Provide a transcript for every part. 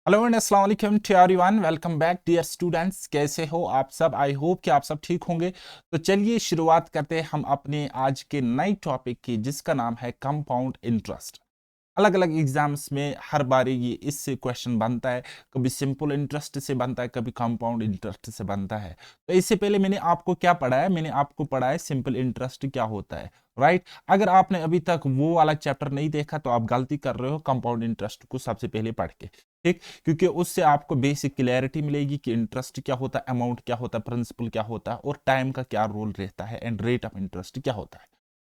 Hello and अस्सलाम वालेकुम to everyone. Welcome back dear students. कैसे हो आप सब? आई होप कि आप सब ठीक होंगे। तो चलिए शुरुआत करते हैं हम अपने आज के नए टॉपिक की, जिसका नाम है कंपाउंड इंटरेस्ट। अलग अलग एग्जाम्स में हर बार ये इससे क्वेश्चन बनता है। कभी सिंपल इंटरेस्ट से बनता है, कभी कंपाउंड इंटरेस्ट से बनता है। तो इससे पहले मैंने आपको क्या पढ़ाया? मैंने आपको पढ़ाया सिंपल इंटरेस्ट क्या होता है, राइट? अगर आपने अभी तक वो वाला चैप्टर नहीं देखा तो आप गलती कर रहे हो कंपाउंड इंटरेस्ट को सबसे पहले पढ़ के, ठीक? क्योंकि उससे आपको बेसिक क्लैरिटी मिलेगी कि इंटरेस्ट क्या होता है, अमाउंट क्या होता है, प्रिंसिपल क्या होता है और टाइम का क्या रोल रहता है एंड रेट ऑफ इंटरेस्ट क्या होता है।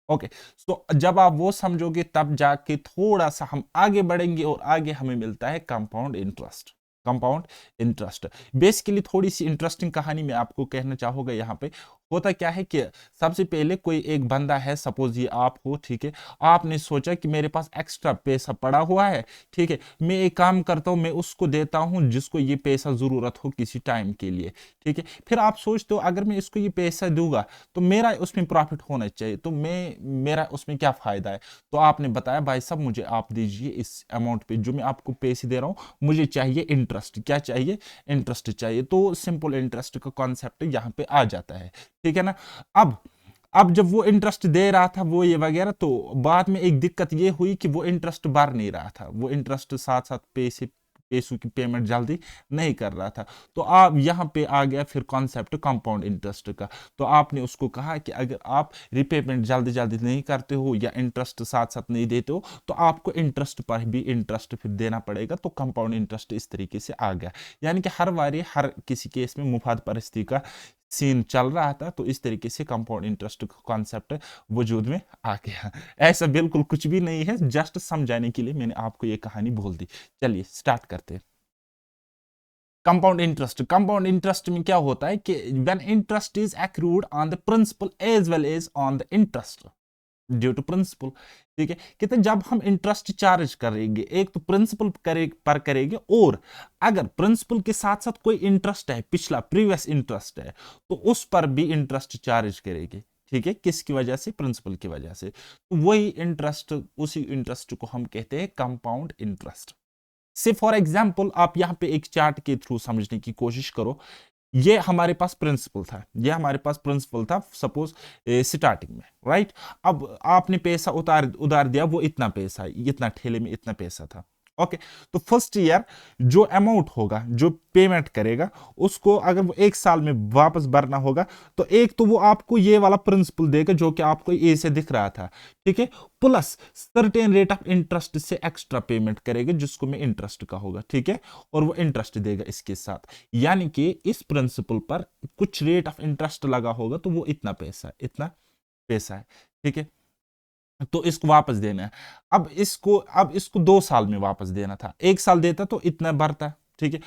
ओके, तो जब आप वो समझोगे तब जाके थोड़ा सा हम आगे बढ़ेंगे और आगे हमें मिलता है compound interest. Compound interest basically थोड़ी सी इंटरेस्टिंग कहानी मैं आपको कहना चाहूंगा। यहाँ पे होता क्या है कि सबसे पहले कोई एक बंदा है, सपोज ये आप हो, ठीक है? आपने सोचा कि मेरे पास एक्स्ट्रा पैसा पड़ा हुआ है, ठीक है? मैं एक काम करता हूँ, मैं उसको देता हूँ जिसको ये पैसा जरूरत हो किसी टाइम के लिए, ठीक है? फिर आप सोचते हो अगर मैं इसको ये पैसा दूंगा तो मेरा उसमें प्रॉफिट होना चाहिए, तो मेरा उसमें क्या फायदा है? तो आपने बताया भाई साहब मुझे आप दीजिए इस अमाउंट पे जो मैं आपको पैसे दे रहा हूँ, मुझे चाहिए इंटरेस्ट। क्या चाहिए? इंटरेस्ट चाहिए। तो सिंपल इंटरेस्ट का कॉन्सेप्ट यहाँ पे आ जाता है, ठीक है ना? अब अब जब वो इंटरेस्ट दे रहा था वो ये वगैरह, तो बाद में एक दिक्कत ये हुई कि वो इंटरेस्ट भर नहीं रहा था, वो इंटरेस्ट साथ साथ पैसों की पेमेंट जल्दी नहीं कर रहा था। तो आप यहाँ पे आ गया फिर कॉन्सेप्ट कंपाउंड इंटरेस्ट का। तो आपने उसको कहा कि अगर आप रिपेमेंट जल्दी जल्दी नहीं करते हो या इंटरेस्ट साथ साथ नहीं देते हो तो आपको इंटरेस्ट पर भी इंटरेस्ट फिर देना पड़ेगा। तो कंपाउंड इंटरेस्ट इस तरीके से आ गया, यानी कि हर बारी हर किसी केस में मुफाद परिस्थिति का सीन चल रहा था, तो इस तरीके से कंपाउंड इंटरेस्ट कॉन्सेप्ट वजूद में आ गया। ऐसा बिल्कुल कुछ भी नहीं है, जस्ट समझाने के लिए मैंने आपको ये कहानी बोल दी। चलिए स्टार्ट करते हैं। कंपाउंड इंटरेस्ट में क्या होता है कि when interest is accrued on the principal as well as on the interest due to principal, ठीक है? कहते हैं जब हम इंटरेस्ट चार्ज करेंगे, एक तो प्रिंसिपल पर करेंगे, और अगर प्रिंसिपल के साथ साथ कोई इंटरेस्ट है, पिछला प्रीवियस इंटरेस्ट है, तो उस पर भी इंटरेस्ट चार्ज करेंगे, ठीक है? किसकी वजह से? प्रिंसिपल की वजह से। तो वही इंटरेस्ट, उसी इंटरेस्ट को हम कहते हैं कंपाउंड इंटरेस्ट। से फॉर एग्जाम्पल आप यहां पे एक चार्ट के थ्रू समझने की कोशिश करो। ये हमारे पास प्रिंसिपल था, ये हमारे पास प्रिंसिपल था सपोज स्टार्टिंग में, राइट? अब आपने पैसा उधार दिया, वो इतना पैसा, इतना ठेले में इतना पैसा था। ओके, तो फर्स्ट ईयर जो अमाउंट होगा, जो पेमेंट करेगा, उसको अगर वो एक साल में वापस भरना होगा, तो एक तो वो आपको ये वाला प्रिंसिपल देगा जो कि आपको ए से दिख रहा था, ठीक है? Plus certain rate of interest से एक्स्ट्रा पेमेंट करेगा जिसको में इंटरेस्ट का होगा, ठीक है? और वो इंटरेस्ट देगा इसके साथ, यानी कि इस प्रिंसिपल पर कुछ रेट ऑफ इंटरेस्ट लगा होगा, तो वो इतना पैसा है, ठीक है? तो इसको वापस देना है। अब इसको 2 साल में वापस देना था, एक साल देता तो इतना भरता, ठीक है?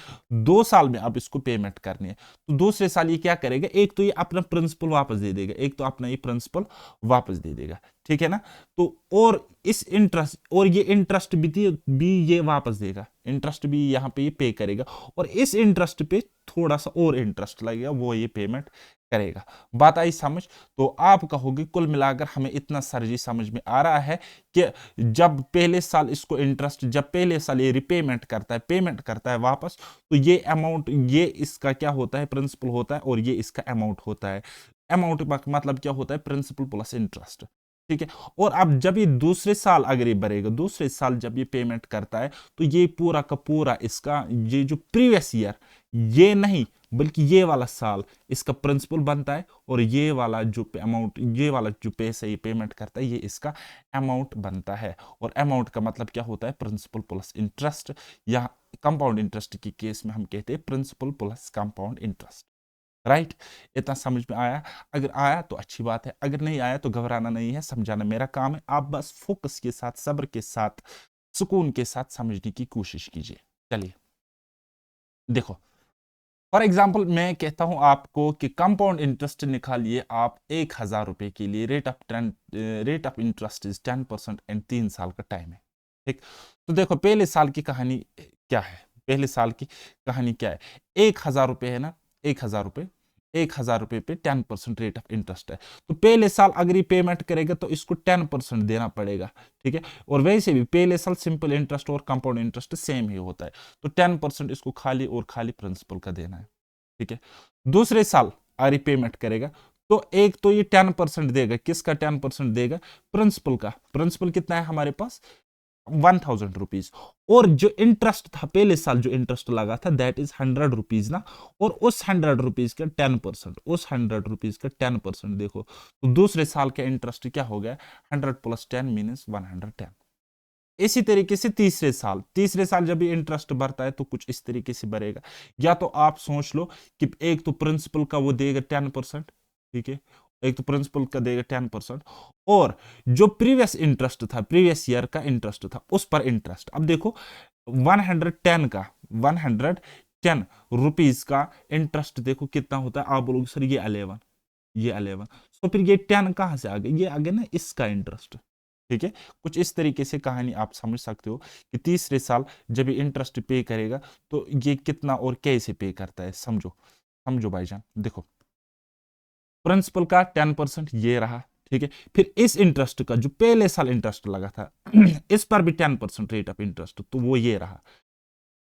2 साल में अब इसको पेमेंट करनी है। तो दूसरे साल ये क्या करेगा? एक तो ये अपना प्रिंसिपल वापस दे देगा, एक तो अपना ये प्रिंसिपल वापस दे देगा, ठीक है ना? तो और इस इंटरेस्ट, और ये इंटरेस्ट भी ये वापस देगा, इंटरेस्ट भी यहाँ पे ये पे करेगा, और इस इंटरेस्ट पे थोड़ा सा और इंटरेस्ट लगेगा, वो ये पेमेंट करेगा। बात आई समझ? तो आप कहोगे कुल मिलाकर हमें इतना सर जी समझ में आ रहा है कि जब पहले साल इसको इंटरेस्ट, जब पहले साल ये रिपेमेंट करता है, पेमेंट करता है वापस, तो ये अमाउंट, ये इसका क्या होता है? प्रिंसिपल होता है, और ये इसका अमाउंट होता है। अमाउंट मतलब क्या होता है? प्रिंसिपल प्लस इंटरेस्ट, ठीक है? और अब जब ये दूसरे साल अगर ये भरेगा, दूसरे साल जब ये पेमेंट करता है, तो ये पूरा का पूरा इसका, ये जो प्रीवियस ईयर, ये नहीं बल्कि ये वाला साल इसका प्रिंसिपल बनता है, और ये वाला जो अमाउंट, ये वाला जो पैसा ये पेमेंट करता है, ये इसका अमाउंट बनता है। और अमाउंट का मतलब क्या होता है? प्रिंसिपल प्लस इंटरेस्ट, या कंपाउंड इंटरेस्ट के केस में हम कहते हैं principal plus compound interest, right? इतना समझ में आया? अगर आया तो अच्छी बात है, अगर नहीं आया तो घबराना नहीं है, समझाना मेरा काम है। आप बस फोकस के साथ, सब्र के साथ, सुकून के साथ समझने की कोशिश कीजिए। चलिए देखो, फॉर एग्जाम्पल मैं कहता हूं आपको कि कंपाउंड इंटरेस्ट निकालिए आप 1,000 रुपए के लिए, rate of interest is 10% and 3 साल का टाइम है, ठीक? तो देखो पहले साल की कहानी क्या है, पहले साल की कहानी क्या है? 1,000 रुपए है ना, 1,000 रुपए, 1000 रुपये पे 10% रेट ऑफ इंटरेस्ट है। तो पहले साल अगर ये पेमेंट करेगा तो इसको 10% देना पड़ेगा, ठीक है। और वैसे भी पहले साल सिंपल इंटरेस्ट और कंपाउंड इंटरेस्ट सेम ही होता है, तो 10% इसको खाली और खाली प्रिंसिपल का देना है, ठीक है। दूसरे साल अगर ये पेमेंट करेगा तो एक तो ये 10% देगा, किसका 10% देगा? प्रिंसिपल का। प्रिंसिपल कितना है हमारे पास? 1000 रुपीज। और जो इंटरेस्ट था पहले साल, जो इंटरेस्ट लगा था दैट इज 100 रुपीज ना, और उस 100 रुपीज का 10%, उस 100 रुपीज का 10% देखो, तो दूसरे साल का इंटरेस्ट क्या हो गया? 100 + 10 मीनस 110। इसी तरीके से तीसरे साल जब भी इंटरेस्ट बढ़ता है तो कुछ इस तरीके से बढ़ेगा। या तो आप सोच लो कि एक तो प्रिंसिपल का वो देगा 10%, ठीक है, एक तो प्रिंसिपल का देगा 10%, और जो प्रीवियस इंटरेस्ट था, प्रीवियस ईयर का इंटरेस्ट था, उस पर इंटरेस्ट। अब देखो 110 रुपीज का इंटरेस्ट देखो कितना होता है, आप बोलोगे सर ये 11, तो फिर ये 10 कहां से आ गया? ये आ गया ना इसका इंटरेस्ट, ठीक है। कुछ इस तरीके से कहानी आप समझ सकते हो कि तीसरे साल जब ये इंटरेस्ट पे करेगा तो ये कितना और कैसे पे करता है, समझो समझो भाईजान। देखो प्रिंसिपल का 10% ये रहा, ठीक है। फिर इस इंटरेस्ट का जो पहले साल इंटरेस्ट लगा था इस पर भी 10% रेट ऑफ इंटरेस्ट, तो वो ये रहा।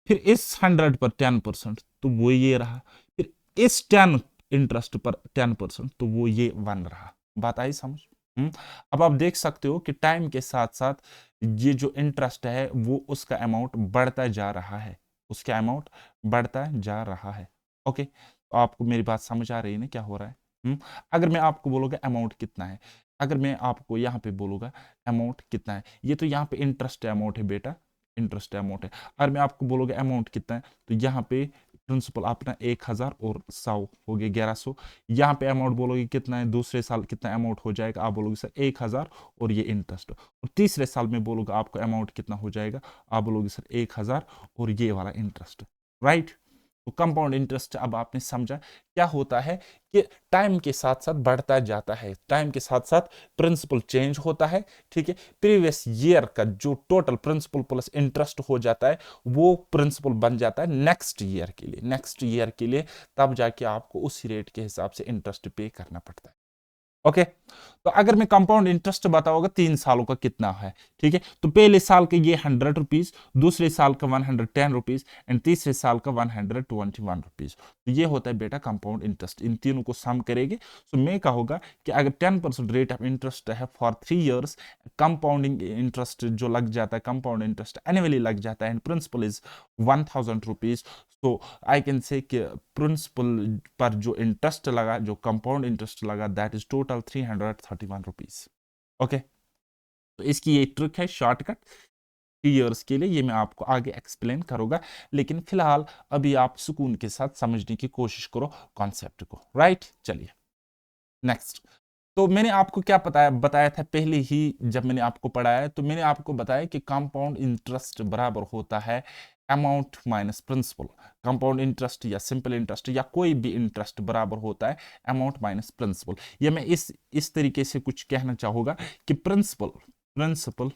फिर इस 100 पर 10%, तो वो ये रहा। फिर इस 10 इंटरेस्ट पर 10%, तो वो ये 1 रहा। बात आई समझ? अब आप देख सकते हो कि टाइम के साथ साथ ये जो इंटरेस्ट है वो उसका अमाउंट बढ़ता जा रहा है, उसका अमाउंट बढ़ता जा रहा है। ओके, तो आपको मेरी बात समझ आ रही है ना क्या हो रहा है? अगर मैं आपको बोलूंगा अमाउंट कितना है, अगर मैं आपको यहाँ पे बोलूंगा अमाउंट कितना है, ये तो यहाँ पे इंटरेस्ट अमाउंट है बेटा, इंटरेस्ट अमाउंट है। अगर मैं आपको बोलूंगा अमाउंट कितना है, तो यहाँ पे प्रिंसिपल अपना 1000 और 100 हो गया 1100। यहाँ पे अमाउंट बोलोगे कितना है, दूसरे साल कितना अमाउंट हो जाएगा, आप बोलोगे सर 1000 और ये इंटरेस्ट। और तीसरे साल में बोलोगे आपको अमाउंट कितना हो जाएगा, आप बोलोगे सर 1000 और ये वाला इंटरेस्ट, राइट। तो कंपाउंड इंटरेस्ट अब आपने समझा क्या होता है कि टाइम के साथ साथ बढ़ता जाता है, टाइम के साथ साथ प्रिंसिपल चेंज होता है, ठीक है। प्रीवियस ईयर का जो टोटल प्रिंसिपल प्लस इंटरेस्ट हो जाता है वो प्रिंसिपल बन जाता है नेक्स्ट ईयर के लिए, नेक्स्ट ईयर के लिए, तब जाके आपको उसी रेट के हिसाब से इंटरेस्ट पे करना पड़ता है। ओके, तो अगर मैं कंपाउंड इंटरेस्ट बताऊंगा 3 सालों का कितना है, ठीक है, तो पहले साल के ये 100 रुपीज, दूसरे साल का 110 रुपीज एंड तीसरे साल का 121 रुपीज। तो ये होता है बेटा कंपाउंड इंटरेस्ट। इन तीनों को सम करेंगे तो मैं कहूंगा कि अगर 10% रेट ऑफ इंटरेस्ट है फॉर 3 इयर्स, कंपाउंडिंग इंटरेस्ट जो लग जाता है, कंपाउंड इंटरेस्ट एनुअली लग जाता है एंड प्रिंसिपल इज 1000 रुपीज, तो आई कैन से कि प्रिंसिपल पर जो इंटरेस्ट लगा, जो कंपाउंड इंटरेस्ट लगा, that is total 331 rupees. Okay, तो इसकी ये ट्रिक है शॉर्टकट 3 इयर्स के लिए, ये मैं आपको आगे एक्सप्लेन करूंगा, लेकिन फिलहाल अभी आप सुकून के साथ समझने की कोशिश करो कॉन्सेप्ट को, राइट। चलिए नेक्स्ट। तो मैंने आपको क्या बताया बताया था पहले ही जब मैंने आपको पढ़ाया, तो मैंने आपको बताया कि कंपाउंड इंटरेस्ट बराबर होता है amount minus principal. Compound interest या सिंपल इंटरेस्ट या कोई भी इंटरेस्ट बराबर होता है अमाउंट माइनस प्रिंसिपल। या मैं इस तरीके से कुछ कहना चाहूंगा कि प्रिंसिपल प्रिंसिपल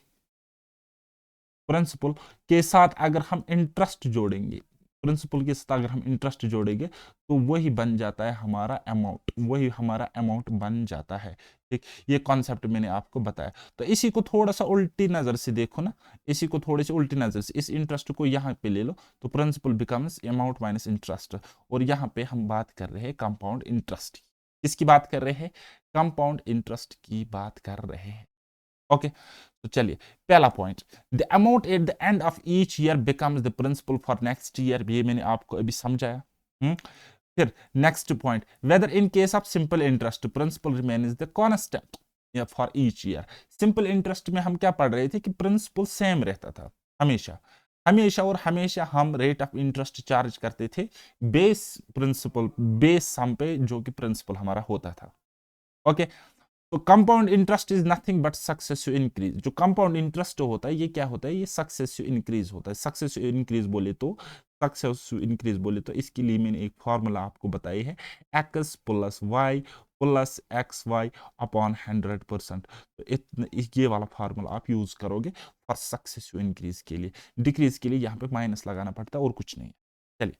प्रिंसिपल के साथ अगर हम इंटरेस्ट जोड़ेंगे, प्रिंसिपल के साथ अगर हम इंटरेस्ट जोड़ेंगे तो वही बन जाता है हमारा अमाउंट, वही हमारा अमाउंट बन जाता है, ठीक। ये कॉन्सेप्ट मैंने आपको बताया। तो इसी को थोड़ा सा उल्टी नजर से देखो ना, इसी को थोड़ी सी उल्टी नजर से, इस इंटरेस्ट को यहाँ पे ले लो तो principal becomes amount minus interest, और यहाँ पे हम बात कर रहे हैं कंपाउंड इंटरेस्ट की। किसकी बात कर रहे हैं? कंपाउंड इंटरेस्ट की बात कर रहे हैं। ओके, तो चलिए पहला point, the amount at the end of each year becomes the principal for next year, ये मैंने आपको अभी समझाया। फिर next point, whether in case of simple interest principal remains the constant for each year. Simple interest में हम क्या पढ़ रहे थे कि प्रिंसिपल सेम रहता था हमेशा, हमेशा और हमेशा हम रेट ऑफ इंटरेस्ट चार्ज करते थे बेस प्रिंसिपल, बेस सम पे, जो कि प्रिंसिपल हमारा होता था। ओके, तो compound interest is nothing but successive increase. जो कंपाउंड इंटरेस्ट होता है ये क्या होता है? ये सक्सेसिव इंक्रीज होता है। सक्सेसिव इंक्रीज बोले तो, सक्सेसिव इंक्रीज बोले तो इसके लिए मैंने एक फॉर्मूला आपको बताई है, x plus y plus x y upon 100%। तो ये वाला फार्मूला आप यूज करोगे फॉर सक्सेसिव इंक्रीज के लिए। डिक्रीज के लिए यहाँ पे माइनस लगाना पड़ता है और कुछ नहीं। चलिए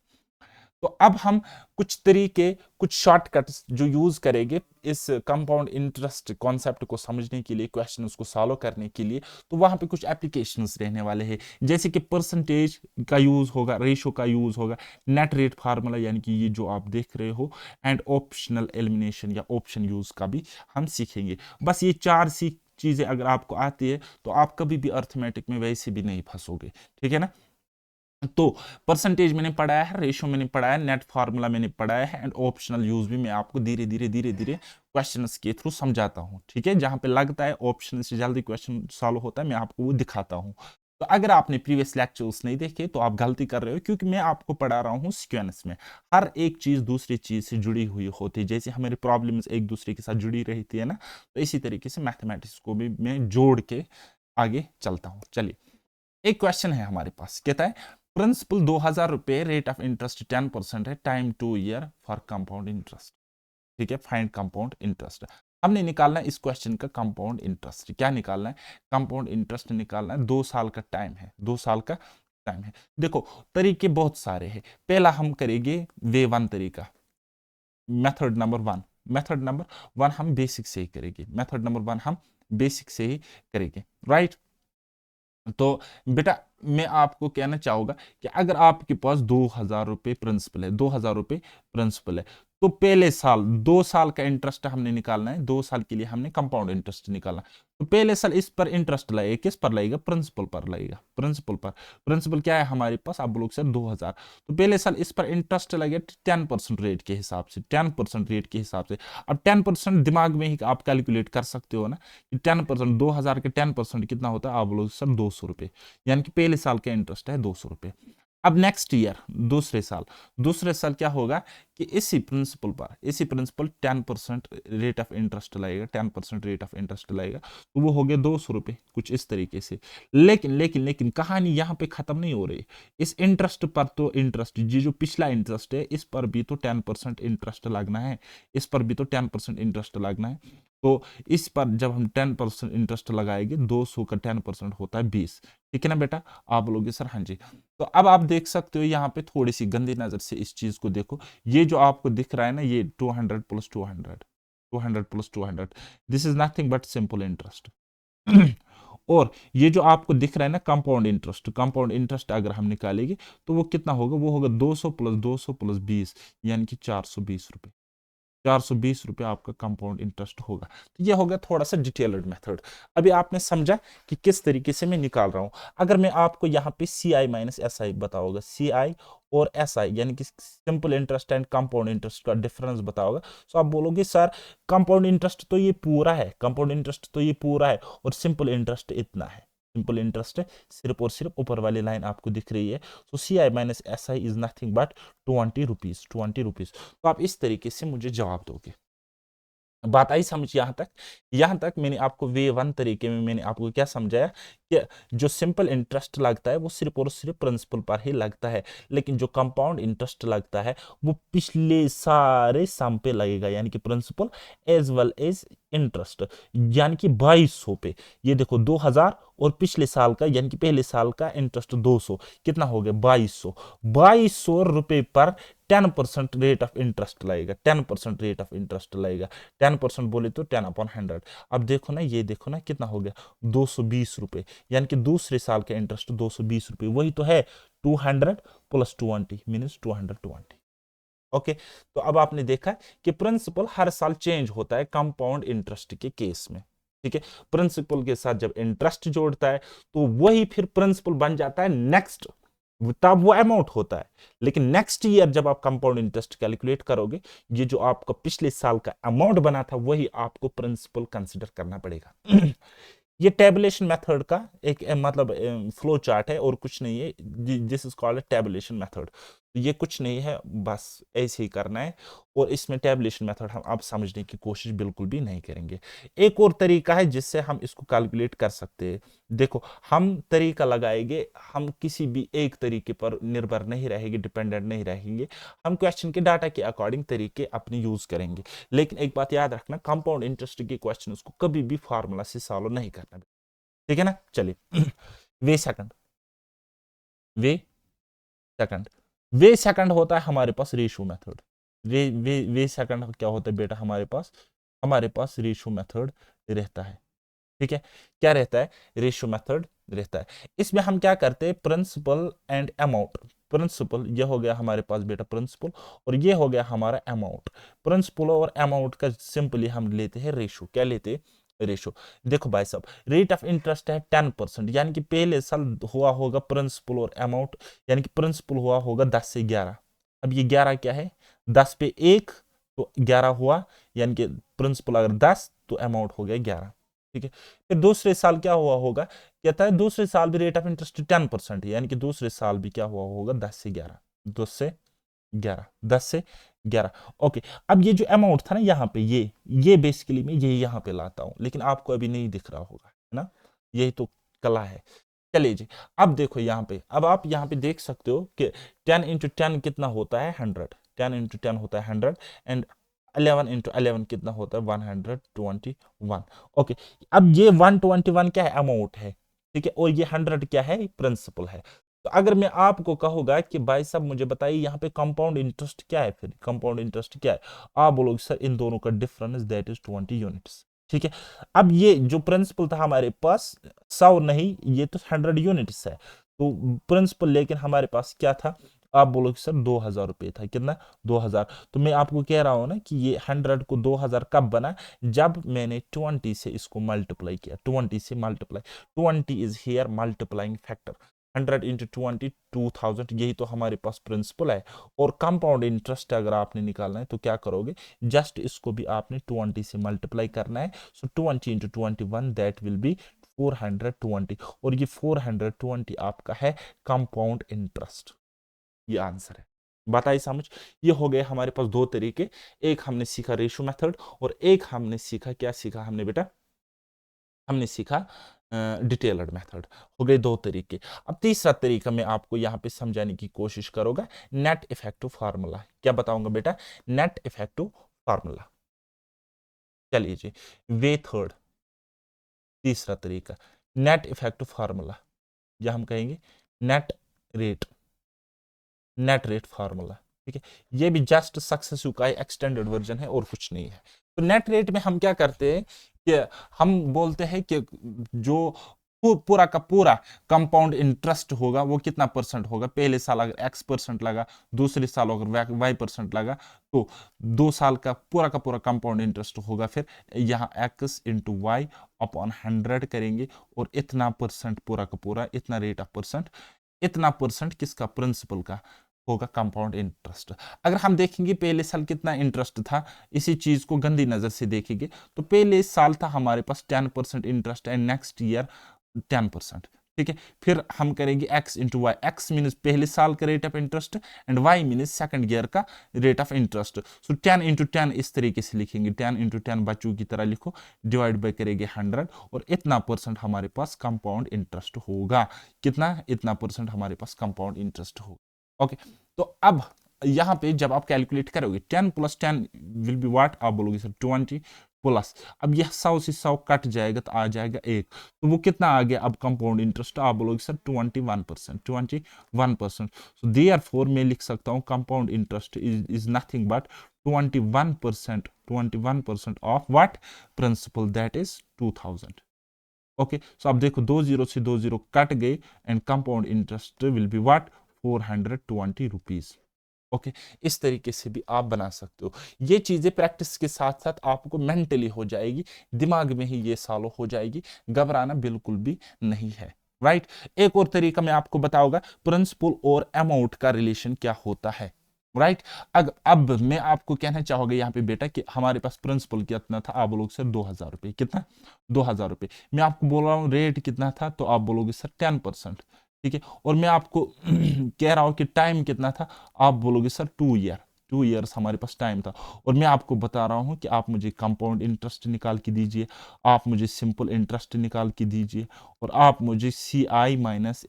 तो अब हम कुछ तरीके, कुछ शॉर्टकट्स जो यूज करेंगे इस कंपाउंड इंटरेस्ट कॉन्सेप्ट को समझने के लिए, क्वेश्चंस को सॉल्व करने के लिए। तो वहां पे कुछ एप्लीकेशंस रहने वाले हैं, जैसे कि परसेंटेज का यूज होगा, रेशो का यूज होगा, नेट रेट फार्मूला यानी कि ये जो आप देख रहे हो, एंड ऑप्शनल एलिमिनेशन या ऑप्शन यूज का भी हम सीखेंगे। बस ये चार सी चीजें अगर आपको आती है तो आप कभी भी अर्थमेटिक में वैसे भी नहीं फंसोगे, ठीक है ना। तो परसेंटेज मैंने पढ़ाया है, रेशो मैंने पढ़ाया है, नेट फार्मूला मैंने पढ़ाया है, एंड ऑप्शनल यूज भी मैं आपको धीरे धीरे धीरे धीरे क्वेश्चंस के थ्रू समझाता हूं, ठीक है। जहां पे लगता है ऑप्शन से जल्दी क्वेश्चन सॉल्व होता है, मैं आपको वो दिखाता हूं। तो अगर आपने प्रीवियस लेक्चर्स नहीं देखे तो आप गलती कर रहे हो, क्योंकि मैं आपको पढ़ा रहा हूँ सीक्वेंस में। हर एक चीज दूसरी चीज से जुड़ी हुई होती है, जैसे हमारी प्रॉब्लम्स एक दूसरे के साथ जुड़ी रहती है ना, तो इसी तरीके से मैथमेटिक्स को भी मैं जोड़ के आगे चलता हूँ। चलिए, एक क्वेश्चन है हमारे पास, कहता है प्रिंसिपल 2000 रुपए, रेट ऑफ इंटरेस्ट 10% है, time 2 year for compound interest, ठीक है। Find compound interest. हमने निकालना है इस क्वेश्चन का कंपाउंड इंटरेस्ट। क्या निकालना है? कंपाउंड इंटरेस्ट निकालना है। 2 साल का टाइम है, 2 साल का टाइम है। देखो, तरीके बहुत सारे हैं। पहला हम करेंगे वे वन तरीका, method number one. Method number one हम बेसिक से ही करेंगे, मेथड नंबर वन हम बेसिक से ही करेंगे, राइट। तो बेटा, मैं आपको कहना चाहूंगा कि अगर आपके पास 2000 रुपये प्रिंसिपल है, 2000 रुपये प्रिंसिपल है, तो पहले साल 2 साल का इंटरेस्ट हमने निकालना है। 2 साल के लिए हमने कंपाउंड इंटरेस्ट निकालना। तो पहले साल इस पर इंटरेस्ट लगेगा, किस पर लगेगा? प्रिंसिपल पर लगेगा, प्रिंसिपल पर। प्रिंसिपल क्या है हमारे पास? आप बोलोगे सर 2000, तो पहले साल इस पर इंटरेस्ट लगेगा 10% रेट के हिसाब से, 10% रेट के हिसाब से। अब 10% दिमाग में ही आप कैलकुलेट कर सकते हो ना, कि 10%, 2000 के 10% कितना होता है? आप बोलोगे सर 200 रुपये, यानी कि पहले साल का इंटरेस्ट है 200 रुपये। अब नेक्स्ट ईयर, दूसरे साल क्या होगा कि इसी प्रिंसिपल पर, इसी प्रिंसिपल 10% रेट ऑफ इंटरेस्ट लगेगा, 10% रेट ऑफ इंटरेस्ट लगेगा, तो वो हो गया 200 रुपये, कुछ इस तरीके से। लेकिन लेकिन लेकिन कहानी यहाँ पे खत्म नहीं हो रही। इस इंटरेस्ट पर तो इंटरेस्ट, ये जो पिछला इंटरेस्ट है, इस पर भी तो 10% इंटरेस्ट लगना है, इस पर भी तो 10% इंटरेस्ट लगना है। तो इस पर जब हम 10% इंटरेस्ट लगाएंगे, 200 का 10% होता है 20, ठीक है ना बेटा? आप बोलोगे सर हाँ जी। तो अब आप देख सकते हो यहाँ पे थोड़ी सी गंदी नजर से इस चीज को देखो। ये जो आपको दिख रहा है ना, ये 200 plus 200, 200 plus 200, this is nothing but simple interest. और ये जो आपको दिख रहा है ना कंपाउंड इंटरेस्ट, कंपाउंड इंटरेस्ट अगर हम निकालेंगे तो वो कितना होगा? वो होगा 200 प्लस यानी कि 420 रुपये। 420 रुपये आपका कंपाउंड इंटरेस्ट होगा। तो ये होगा थोड़ा सा डिटेल्ड मेथड। अभी आपने समझा कि किस तरीके से मैं निकाल रहा हूं। अगर मैं आपको यहाँ पे सी आई माइनस एस आई बताऊंगा, सी आई और एस आई यानी कि simple interest and compound interest का डिफरेंस बताओगे, तो आप बोलोगे सर कंपाउंड इंटरेस्ट तो ये पूरा है, कंपाउंड इंटरेस्ट तो ये पूरा है, और सिंपल इंटरेस्ट इतना है। सिंपल इंटरेस्ट है सिर्फ और सिर्फ ऊपर वाली लाइन आपको दिख रही है। तो C I minus S I is nothing but 20 rupees, 20 rupees. तो आप इस तरीके से मुझे जवाब दोगे। बात आई समझ यहां तक? यहां तक मैंने आपको वे वन तरीके में मैंने आपको क्या समझाया कि जो सिंपल इंटरेस्ट लगता है वो सिर्फ और सिर्फ प्रिंसिपल पर ही लगता है, लेकिन जो कंपाउंड इंटरेस्ट लगता है वो पिछले सारे सम पे लगेगा, यानी कि principal as well as interest, यानी कि 2200 पे। ये देखो 2000 और पिछले साल का यानी कि पहले साल का इंटरेस्ट 200, कितना हो गया? 2200। 2200 रुपए पर 10% रेट ऑफ इंटरेस्ट लगेगा, 10% रेट ऑफ इंटरेस्ट लगेगा। 10% बोले तो 10/100। अब देखो ना, ये देखो ना कितना हो गया? 220 रुपये, यानी कि दूसरे साल का इंटरेस्ट 220 रुपये, वही तो है 200 प्लस 20 मीन्स 220। ओके। तो अब आपने देखा कि प्रिंसिपल हर साल चेंज होता है कंपाउंड इंटरेस्ट के केस में, ठीक है। प्रिंसिपल के साथ जब इंटरेस्ट जोड़ता है तो वही फिर प्रिंसिपल बन जाता है नेक्स्ट, तब वो अमाउंट होता है। लेकिन नेक्स्ट ईयर जब आप कंपाउंड इंटरेस्ट कैलकुलेट करोगे, ये जो आपका पिछले साल का अमाउंट बना था वही आपको प्रिंसिपल कंसिडर करना पड़ेगा। ये टेबुलेशन मेथड का एक मतलब फ्लो चार्ट है और कुछ नहीं है। This is called tabulation method. ये कुछ नहीं है, बस ऐसे ही करना है। और इसमें टेबुलेशन मेथड हम अब समझने की कोशिश बिल्कुल भी नहीं करेंगे। एक और तरीका है जिससे हम इसको कैलकुलेट कर सकते हैं। देखो, हम तरीका लगाएंगे, हम किसी भी एक तरीके पर निर्भर नहीं रहेंगे, डिपेंडेंट नहीं रहेंगे। हम क्वेश्चन के डाटा के अकॉर्डिंग तरीके अपने यूज करेंगे। लेकिन एक बात याद रखना, कंपाउंड इंटरेस्ट के क्वेश्चन को कभी भी फार्मूला से सॉल्व नहीं करना, ठीक है ना? चलिए, वे सेकंड, वे सेकंड वे सेकंड होता है हमारे पास रेशो मेथड। वे सेकंड क्या होता है बेटा हमारे पास रेशो मेथड रहता है। ठीक है, क्या रहता है? रेशो मेथड रहता है। इसमें हम क्या करते हैं, प्रिंसिपल एंड अमाउंट। प्रिंसिपल ये हो गया हमारे पास बेटा प्रिंसिपल, और ये हो गया हमारा अमाउंट। प्रिंसिपल और अमाउंट का सिंपली हम लेते हैं रेशो। क्या लेते हैं? रेशो। देखो भाई साहब, रेट ऑफ इंटरेस्ट है 10%, यानी कि पहले साल हुआ होगा प्रिंसिपल और अमाउंट, यानी कि प्रिंसिपल हुआ होगा 10 से 11। अब ये 11 क्या है? 10 पे 1 तो 11 हुआ, यानी कि प्रिंसिपल अगर 10 तो अमाउंट हो गया 11। ठीक है, फिर दूसरे साल क्या हुआ होगा? कहता है दूसरे साल भी रेट ऑफ इंटरेस्ट 10% है, यानी कि दूसरे साल भी क्या हुआ होगा? 10 से 11, 10 से 11। ओके, अब ये जो अमाउंट था ना यहाँ पे, ये बेसिकली मैं ये यहाँ पे लाता हूँ, लेकिन आपको अभी नहीं दिख रहा होगा, है ना? यही तो कला है। चलिए जी, अब देखो यहाँ पे, अब आप यहाँ पे देख सकते हो कि 10 इंटू 10 कितना होता है? 100। 10 इंटू 10 होता है 100, एंड 11 इंटू 11 कितना होता है? 121। ओके, अब ये 121 क्या है? अमाउंट है। ठीक है, और ये 100 क्या है? प्रिंसिपल है। तो अगर मैं आपको कहूंगा कि भाई साहब मुझे बताइए यहाँ पे कंपाउंड इंटरेस्ट क्या है, फिर कंपाउंड इंटरेस्ट क्या है, आप बोलोगे सर इन दोनों का डिफरेंस दैट इज 20 यूनिट्स। ठीक है, अब ये जो प्रिंसिपल था हमारे पास 100 नहीं, ये तो 100 यूनिट्स है, तो प्रिंसिपल लेकिन हमारे पास क्या था? आप बोलोगे सर 2000 रुपये था। कितना? 2000। तो मैं आपको कह रहा हूं ना कि ये 100 को 2000 कब बना? जब मैंने 20 से इसको मल्टीप्लाई किया, 20 से multiply. 20 is here multiplying factor. 100 into 20 2000, यही तो हमारे पास प्रिंसिपल है। और कंपाउंड इंटरेस्ट अगर आपने निकालना है तो क्या करोगे? जस्ट इसको भी आपने 20 से मल्टीप्लाई करना है। सो 20 इंटू 21 दैट विल बी 420, और ये 420 आपका है कंपाउंड इंटरेस्ट। ये आंसर है। बताइए समझ? ये हो गए हमारे पास दो तरीके, एक हमने सीखा रेशो मेथड, और एक हमने सीखा, क्या सीखा हमने बेटा? हमने सीखा डिटेलड मेथड। हो गए दो तरीके। अब तीसरा तरीका मैं आपको यहां पे समझाने की कोशिश करूंगा, नेट इफेक्टिव फार्मूला। क्या बताऊंगा बेटा? Net effective formula. चलिए जी, वे थर्ड, तीसरा तरीका, नेट इफेक्टिव फार्मूला, या हम कहेंगे net rate, net rate formula. ठीक है, ये भी जस्ट सक्सेसिव का एक्सटेंडेड वर्जन है और कुछ नहीं है। तो नेट रेट में हम क्या करते हैं कि हम बोलते हैं कि जो पूरा का पूरा कंपाउंड इंटरेस्ट होगा वो कितना परसेंट होगा। पहले साल अगर x% लगा, दूसरे साल अगर y% लगा, तो 2 साल का पूरा कंपाउंड इंटरेस्ट होगा। फिर यहाँ x इंटू वाई अपॉन 100 करेंगे, और इतना परसेंट पूरा का पूरा, इतना रेट ऑफ परसेंट, इतना परसेंट किसका? प्रिंसिपल का होगा कंपाउंड इंटरेस्ट। अगर हम देखेंगे पहले साल कितना इंटरेस्ट था, इसी चीज को गंदी नजर से देखेंगे तो पहले साल था हमारे पास 10% इंटरेस्ट, एंड नेक्स्ट ईयर 10%। ठीक है, फिर हम करेंगे x into Y. X mean पहले साल का rate of interest, and y mean second year का rate of interest. So 10 into 10 इस तरीके से लिखेंगे, 10 इंटू 10 बच्चों की तरह लिखो, डिवाइड बाय करेंगे 100, और इतना परसेंट हमारे पास कंपाउंड इंटरेस्ट होगा। कितना? इतना परसेंट हमारे पास कंपाउंड इंटरेस्ट होगा। ओके, तो अब यहां पे जब आप कैलकुलेट करोगे 10 प्लस 10 विल बी व्हाट? आप बोलोगे सर 20 प्लस, अब यह 100 से 100 कट जाएगा तो आ जाएगा 1, तो वो कितना आ गया अब कंपाउंड इंटरेस्ट? आप बोलोगे सर 21%, 21%। सो देयरफॉर मैं लिख सकता हूं compound interest is nothing but 21%, 21% of what? Principal, that is 2000। Okay, so अब देखो 20 से 20 कट गए, and compound interest will be what? 420 rupees. Okay, इस तरीके से भी आप बना सकते हो। ये चीजें प्रैक्टिस के साथ साथ आपको मेंटली हो जाएगी, दिमाग में ही ये सॉल्व हो जाएगी, घबराना बिल्कुल भी नहीं है। राइट, एक और तरीका मैं आपको बताऊंगा, प्रिंसिपल और अमाउंट का रिलेशन क्या होता है। राइट, अब मैं आपको कहना चाहूंगा यहाँ पे बेटा कि हमारे पास प्रिंसिपल कितना था, आप बोलोगे सर 2000 रुपये। कितना? 2000 रुपये। मैं आपको बोल रहा हूँ रेट कितना था, तो आप बोलोगे सर 10%। ठीक है, और मैं आपको कह रहा हूं कि टाइम कितना था, आप बोलोगे सर 2 ईयर, 2 ईयर्स हमारे पास टाइम था। और मैं आपको बता रहा हूं कि आप मुझे कंपाउंड इंटरेस्ट निकाल के दीजिए, आप मुझे सिंपल इंटरेस्ट निकाल के दीजिए, और आप मुझे CI माइनस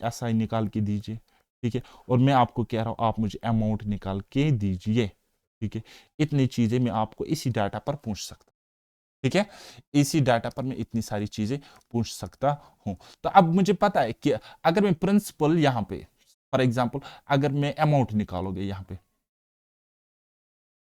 SI निकाल के दीजिए। ठीक है, और मैं आपको कह रहा हूं आप मुझे अमाउंट निकाल के दीजिए। ठीक है, इतनी चीजें मैं आपको इसी डाटा पर पूछ सकता। ठीक है, इसी डाटा पर मैं इतनी सारी चीजें पूछ सकता हूं। तो अब मुझे पता है कि अगर मैं प्रिंसिपल यहां पे फॉर एग्जाम्पल अगर मैं अमाउंट निकालोगे यहाँ पे,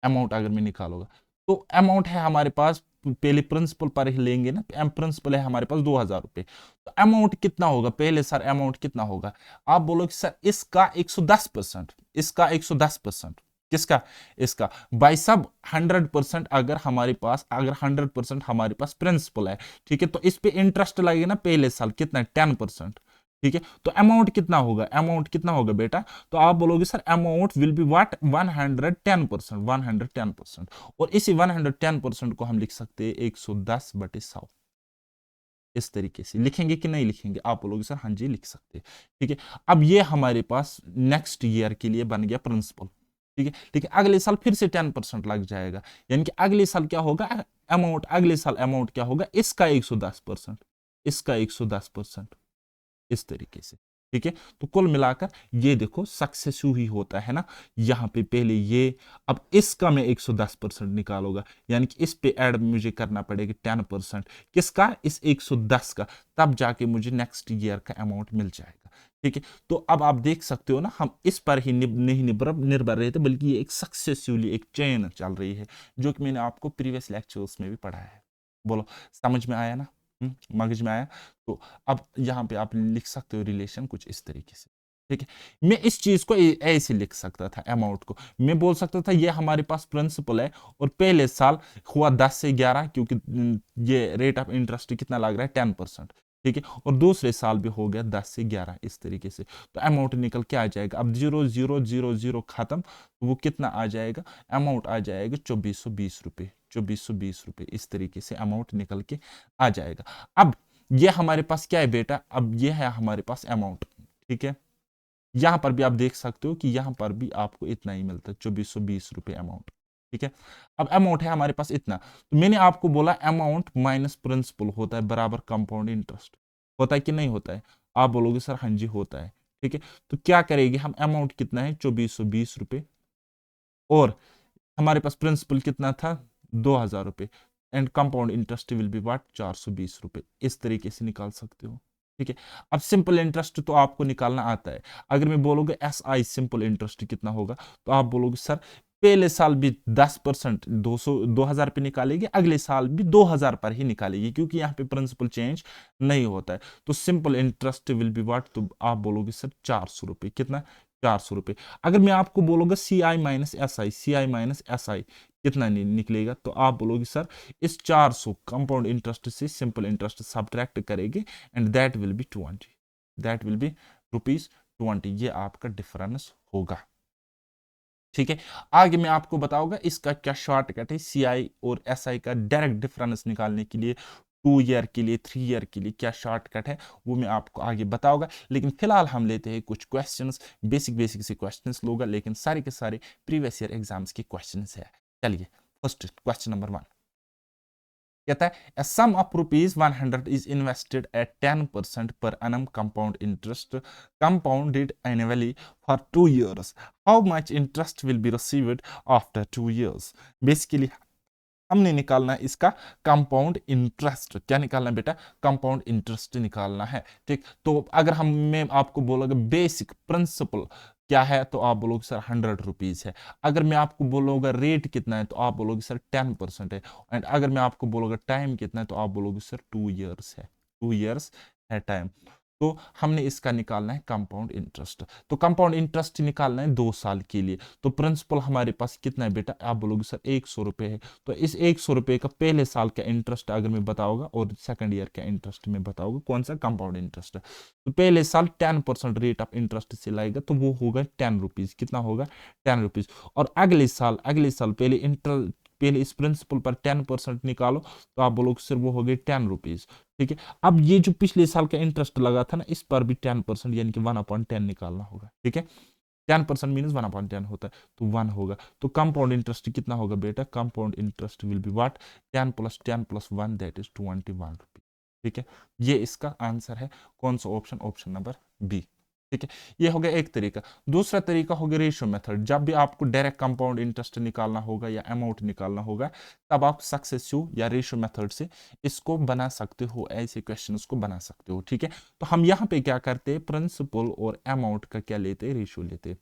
अमाउंट अगर मैं निकालूंगा तो अमाउंट है हमारे पास, पहले प्रिंसिपल पर ही लेंगे ना, प्रिंसिपल है हमारे पास 2000 रुपए, तो अमाउंट कितना होगा पहले सर, अमाउंट कितना होगा? आप बोलोगे सर इसका 110%, इसका 110%, किसका? इसका। भाई साहब 100% अगर हमारे पास, अगर 100% हमारे पास प्रिंसिपल है, ठीक है, तो इस पे इंटरेस्ट लगेगा ना पहले साल, कितना? 10%, ठीक है। तो अमाउंट कितना होगा? अमाउंट कितना होगा बेटा? तो आप बोलोगे sir amount will be what? 110%, 110%। और इसी 110% को हम लिख सकते हैं 110/100। इस तरीके से लिखेंगे कि नहीं लिखेंगे? आप बोलोगे सर हाँ जी लिख सकते हैं, ठीक है। अब ये हमारे पास नेक्स्ट ईयर के लिए बन गया प्रिंसिपल, ठीक है। लेकिन अगले साल फिर से 10% लग जाएगा, यानी कि अगले साल क्या होगा अमाउंट, अगले साल अमाउंट क्या होगा? इसका 110%, इसका 110%, इस तरीके से, ठीक है। तो कुल मिलाकर ये देखो सक्सेसिव ही होता है ना, यहां पे पहले ये, अब इसका मैं 110% निकालूंगा, यानी कि इस पे ऐड मुझे करना पड़ेगा 10%, किसका? इस 110 का, तब जाके मुझे नेक्स्ट ईयर का अमाउंट मिल जाएगा, ठीक है। तो अब आप देख सकते हो ना, हम इस पर ही नहीं निर्भर रहे थे, बल्कि ये एक सक्सेसिवली एक चेन चल रही है, जो कि मैंने आपको प्रीवियस लेक्चर्स में भी पढ़ाया है। बोलो समझ में आया ना? मगज में आया? तो अब यहाँ पे आप लिख सकते हो रिलेशन कुछ इस तरीके से, ठीक है। मैं इस चीज को ऐसे लिख सकता था, अमाउंट को मैं बोल सकता था ये हमारे पास प्रिंसिपल है, और पहले साल हुआ 10 से 11, क्योंकि ये रेट ऑफ इंटरेस्ट कितना लग रहा है? 10%, ठीक है। और दूसरे साल भी हो गया 10 से 11, इस तरीके से। तो अमाउंट निकल के आ जाएगा, अब 0,000 खत्म, तो वो कितना आ जाएगा? अमाउंट आ जाएगा 2420 रुपए, 2420 रुपए, इस तरीके से अमाउंट निकल के आ जाएगा। अब ये हमारे पास क्या है बेटा? अब ये है हमारे पास अमाउंट, ठीक है। यहां पर भी आप देख सकते हो कि यहां पर भी आपको इतना ही मिलता है, 2420 रुपए अमाउंट, ठीक है। अब अमाउंट है हमारे पास इतना, तो मैंने आपको बोला अमाउंट माइनस प्रिंसिपल होता है बराबर कंपाउंड इंटरेस्ट, होता है कि नहीं होता है? आप बोलोगे सर हाँ जी होता है, ठीक है। तो क्या करेंगे हम? अमाउंट कितना है? 2420 रुपए, और हमारे पास प्रिंसिपल कितना था? 2000 रुपए, and compound interest will be what? 420 रुपए, इस तरीके से निकाल सकते हो, ठीक है। अब सिंपल इंटरेस्ट तो आपको निकालना आता है। अगर मैं बोलोगे एस आई सिंपल इंटरेस्ट कितना होगा, तो आप बोलोगे सर पहले साल भी 10%, 2000 पे निकालेगी, अगले साल भी 2000 पर ही निकालेगी, क्योंकि यहाँ पे प्रिंसिपल चेंज नहीं होता है। तो simple interest will be what? तो आप बोलोगे सर 400 रुपए, कितना? 400 रुपए। अगर मैं आपको बोलूंगा C I minus S I, C I minus S I कितना निकलेगा, तो आप बोलोगे सर इस 400 कंपाउंड इंटरेस्ट से सिंपल इंटरेस्ट सब्ट्रैक्ट करेंगे, and that will be 20, that will be ₹20, ये आपका डिफरेंस होगा, ठीक है। आगे मैं आपको बताऊंगा इसका क्या शॉर्टकट है, सी आई और एस आई का डायरेक्ट डिफरेंस निकालने के लिए, 2 ईयर के लिए, 3 ईयर के लिए क्या शॉर्टकट है, वो मैं आपको आगे बताऊंगा। लेकिन फिलहाल हम लेते हैं कुछ क्वेश्चंस, बेसिक बेसिक से क्वेश्चंस लोगा, लेकिन सारे के सारे प्रीवियस ईयर एग्जाम्स के क्वेश्चंस है। चलिए फर्स्ट क्वेश्चन नंबर 1 कहता है a sum of rupees 100 is invested at 10% per annum compound interest compounded annually for 2 years. How much interest will be received after 2 years? Basically हमने निकालना है इसका compound interest. क्या निकालना है बेटा? कंपाउंड इंटरेस्ट निकालना है, ठीक। तो अगर हम, मैं आपको बोलूंगा बेसिक प्रिंसिपल क्या है, तो आप बोलोगे सर 100 रुपीज है। अगर मैं आपको बोलूंगा रेट कितना है, तो आप बोलोगे सर 10% है। एंड अगर मैं आपको बोलूंगा टाइम कितना है, तो आप बोलोगे सर 2 ईयर्स है, 2 ईयर्स है टाइम। तो हमने इसका निकालना है कंपाउंड इंटरेस्ट। तो कंपाउंड इंटरेस्ट निकालना है 2 साल के लिए। तो प्रिंसिपल हमारे पास कितना है बेटा? आप बोलोगे सर 100 रुपए है। तो इस 100 रुपए का पहले साल का इंटरेस्ट अगर मैं बताऊंगा, और सेकंड ईयर का इंटरेस्ट में बताऊंगा, कौन सा कंपाउंड इंटरेस्ट है। तो पहले साल 10% रेट ऑफ इंटरेस्ट से लाएगा, तो वो होगा 10 रुपीज। कितना होगा? 10 रुपीज। और अगले साल पहले इस प्रिंसिपल पर 10% निकालो, तो आप बोलोगे सर वो हो गए 10 रुपीज, ठीक है। अब ये जो पिछले साल का इंटरेस्ट लगा था ना, इस पर भी 10% यानी कि 1/10 निकालना होगा, ठीक है। 10% मीन 1/10 होता है, तो 1 होगा। तो कंपाउंड इंटरेस्ट कितना होगा बेटा? Compound interest will be what? 10 + 10 + 1 that is 21 rupees, ठीक है। ये इसका आंसर है। कौन सा ऑप्शन? ऑप्शन नंबर बी, ठीक है, ये हो गया एक तरीका। दूसरा तरीका हो गया रेशियो मेथड। जब भी आपको डायरेक्ट कंपाउंड इंटरेस्ट निकालना होगा या अमाउंट निकालना होगा, तब आप सक्सेसिव या रेशियो मेथड से इसको बना सकते हो, ऐसे क्वेश्चन को बना सकते हो। ठीक है, तो हम यहाँ पे क्या करते हैं, प्रिंसिपल और अमाउंट का क्या लेते हैं, रेशियो लेते हैं।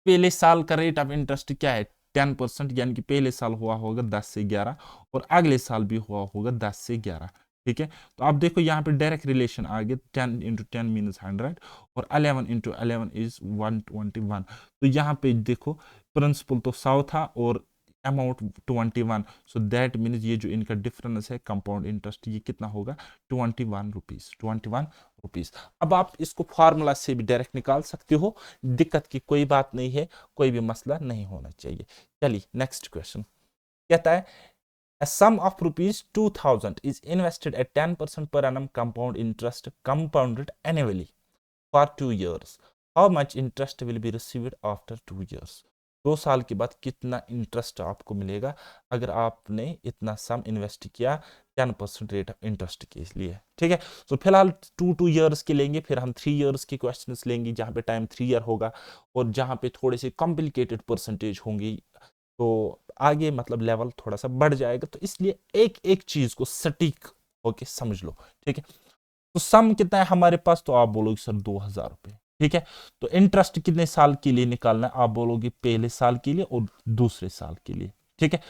पहले साल का रेट ऑफ इंटरेस्ट क्या है, 10%, यानी कि पहले साल हुआ होगा 10 से 11 और अगले साल भी हुआ होगा 10 से 11। ठीक है, तो आप देखो यहाँ पे डायरेक्ट रिलेशन आ गया, 10 इंटू 10 मीन्स 100 और 11 इंटू 11 इज 121। तो यहाँ पे देखो प्रिंसिपल तो 100 था और अमाउंट 21, सो दैट मीन्स ये जो इनका डिफरेंस है कंपाउंड इंटरेस्ट, ये कितना होगा, 21 रुपीज, 21 रुपीज। अब आप इसको फार्मूला से भी डायरेक्ट निकाल सकते हो, दिक्कत की कोई बात नहीं है, कोई भी मसला नहीं होना चाहिए। चलिए नेक्स्ट क्वेश्चन कहता है, a sum of rupees 2000 is invested at 10% per annum compound interest compounded annually for 2 years. How much interest will be received after 2 years? 2 साल के बाद कितना इंटरेस्ट आपको मिलेगा अगर आपने इतना सम इन्वेस्ट किया 10% रेट ऑफ इंटरेस्ट के लिए। ठीक है, तो फिलहाल 2 ईयर्स के लेंगे, फिर हम 3 ईयर्स के क्वेश्चंस लेंगे जहां पे टाइम 3 ईयर होगा और जहां पे थोड़े से कॉम्प्लिकेटेड परसेंटेज होंगी, तो आगे मतलब लेवल थोड़ा सा बढ़ जाएगा। तो इसलिए एक एक चीज को सटीक होके समझ लो। ठीक है, तो सम कितना है हमारे पास, तो आप बोलोगे सर 2000 रुपए। ठीक है, तो इंटरेस्ट कितने साल के लिए निकालना है, आप बोलोगे पहले साल के लिए और दूसरे साल के लिए। ठीक है,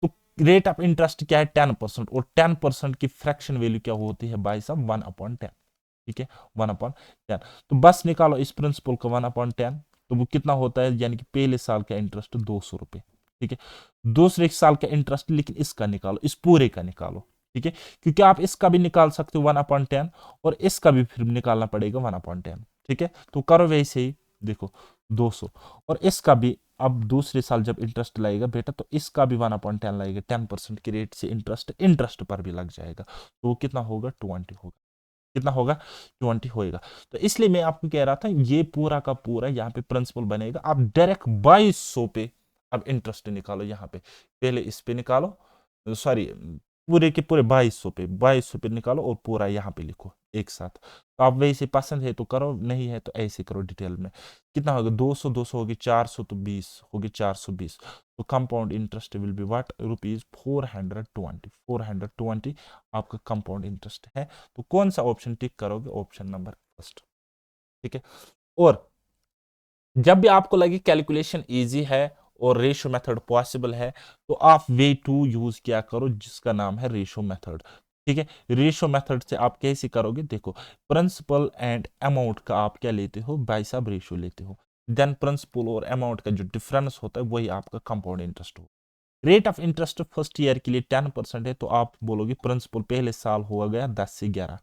तो रेट ऑफ इंटरेस्ट क्या है, 10%, और 10% की फ्रैक्शन वैल्यू क्या होती है भाई साहब, 1/10। ठीक है, 1/10। तो बस निकालो इस प्रिंसिपल को 1/10, तो वो कितना होता है, यानी कि पहले साल का इंटरेस्ट 200 रुपए। ठीक है, दूसरे साल का इंटरेस्ट, लेकिन इसका निकालो, इस पूरे का निकालो। ठीक है, क्योंकि आप इसका भी निकाल सकते हो 1/10 और इसका भी फिर निकालना पड़ेगा 1/10। ठीक है, तो करो वैसे ही, देखो 200 और इसका भी, अब दूसरे साल जब इंटरेस्ट लगेगा बेटा, तो इसका भी 1/10 लगेगा, 10% के रेट से इंटरेस्ट पर भी लग जाएगा, तो वो कितना होगा, 20 होगा। कितना होगा, 20 होएगा। तो इसलिए मैं आपको कह रहा था ये पूरा का पूरा यहाँ पे प्रिंसिपल बनेगा। आप डायरेक्ट 2200 पे अब इंटरेस्ट निकालो, यहाँ पे पहले इस पे निकालो, सॉरी पूरे के पूरे 2200 पे निकालो और पूरा यहाँ पे लिखो एक साथ। तो आप वैसे पसंद है तो करो, नहीं है तो ऐसे करो डिटेल में। कितना होगा, 200 200 होगी 400, तो 20 होगी 420। तो compound interest will be what, rupees 420 आपका कंपाउंड इंटरेस्ट है। तो कौन सा ऑप्शन टिक करोगे, ऑप्शन नंबर फर्स्ट। ठीक है, और जब भी आपको लगे कैलकुलेशन इजी है और रेशो मेथड पॉसिबल है, तो आप वे टू यूज किया करो जिसका नाम है रेशो मेथड। ठीक है, रेशो मेथड से आप कैसे करोगे, देखो प्रिंसिपल एंड अमाउंट का आप क्या लेते हो, बाई साहब रेशो लेते हो, देन प्रिंसिपल और अमाउंट का जो डिफरेंस होता है वही आपका कंपाउंड इंटरेस्ट हो। Rate of interest first year के लिए 10% है, तो आप बोलोगे प्रिंसिपल पहले साल हुआ गया 10 से 11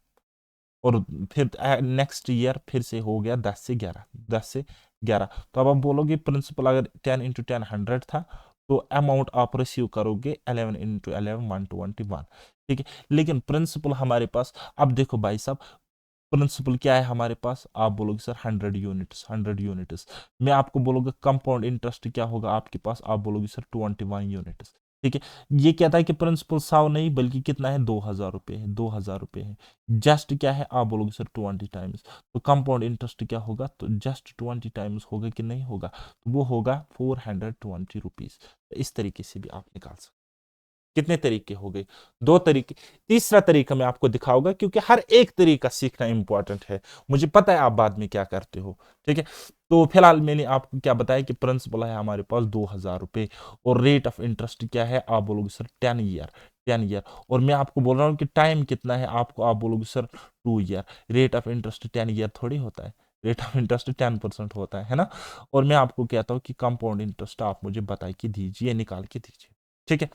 और फिर नेक्स्ट ईयर फिर से हो गया 10 से 11, 10 से 11। तो अब आप बोलोगे प्रिंसिपल अगर 10 इंटू 10 100 था, तो अमाउंट आप रिसीव करोगे 11 इंटू 11 121। ठीक है, लेकिन प्रिंसिपल हमारे पास, अब देखो भाई साहब प्रिंसिपल क्या है हमारे पास, आप बोलोगे सर 100 यूनिट्स। मैं आपको बोलोगे कंपाउंड इंटरेस्ट क्या होगा आपके पास, आप बोलोगे सर 21 यूनिट्स। ठीक है, ये कहता है कि प्रिंसिपल 100 नहीं बल्कि कितना है, 2000 रुपये है, 2000 रुपये है। जस्ट क्या है, आप बोलोगे सर 20 टाइम्स। तो कंपाउंड इंटरेस्ट क्या होगा, तो जस्ट 20 टाइम्स होगा कि नहीं होगा, तो वो होगा 420 रुपीज। इस तरीके से भी आप निकाल सकते। कितने तरीके हो गए, 2 तरीके। तीसरा तरीका मैं आपको दिखाऊंगा, क्योंकि हर एक तरीका सीखना इंपॉर्टेंट है, मुझे पता है आप बाद में क्या करते हो। ठीक है, तो फिलहाल मैंने आपको क्या बताया कि प्रिंसिपल है हमारे पास 2000 रुपये और रेट ऑफ इंटरेस्ट क्या है, आप बोलोगे सर 10 ईयर, 10 ईयर। और मैं आपको बोल रहा हूँ कि टाइम कितना है आपको, आप बोलोगे sir 2 year. Rate of interest 10 year थोड़ी होता है, रेट ऑफ इंटरेस्ट 10% होता है ना। और मैं आपको कहता हूँ कि कंपाउंड इंटरेस्ट आप मुझे बताई के दीजिए, निकाल के दीजिए। ठीक है,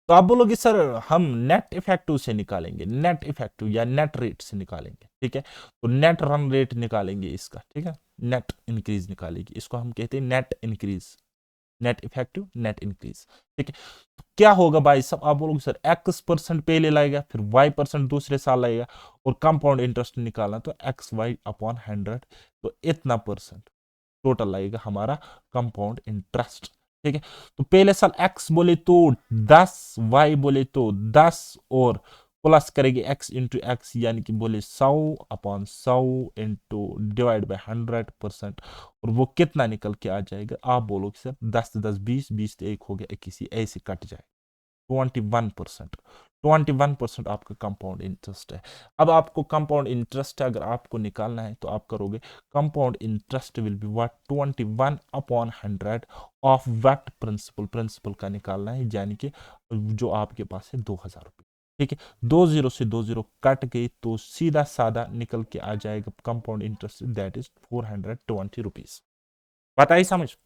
तो आप बोलोगे सर हम नेट इफेक्टिव से निकालेंगे, नेट इफेक्टिव या नेट रेट से निकालेंगे। ठीक है, तो नेट रन रेट निकालेंगे इसका। ठीक है, नेट इंक्रीज निकालेगी, इसको हम कहते हैं net increase, net effective net increase. ठीक है, तो क्या होगा भाई सब, आप बोलोगे सर x% पहले लगेगा, फिर y% दूसरे साल लगेगा, और कंपाउंड इंटरेस्ट निकालना तो XY/100, तो इतना परसेंट टोटल लगेगा हमारा कंपाउंड इंटरेस्ट। ठीक है, तो पहले साल x बोले तो 10, y बोले तो 10 और प्लस करेंगे x इंटू एक्स, यानी कि बोले 100/100 इंटू डिवाइड बाई 100%, और वो कितना निकल के आ जाएगा? आप बोलोगे सर 10 20, 20 तो 1 हो गया 21, ऐसे कट जाए। 21%, 21% आपका कंपाउंड इंटरेस्ट है। अब आपको कंपाउंड इंटरेस्ट अगर आपको निकालना है तो आप करोगे compound interest will be what 21/100 of what principal, principal का निकालना है, यानी कि जो आपके पास है 2000 रुपये। ठीक है, 20 से 20 कट गई तो सीधा साधा निकल के आ जाएगा compound interest, that is 420 rupees. बताइए समझ?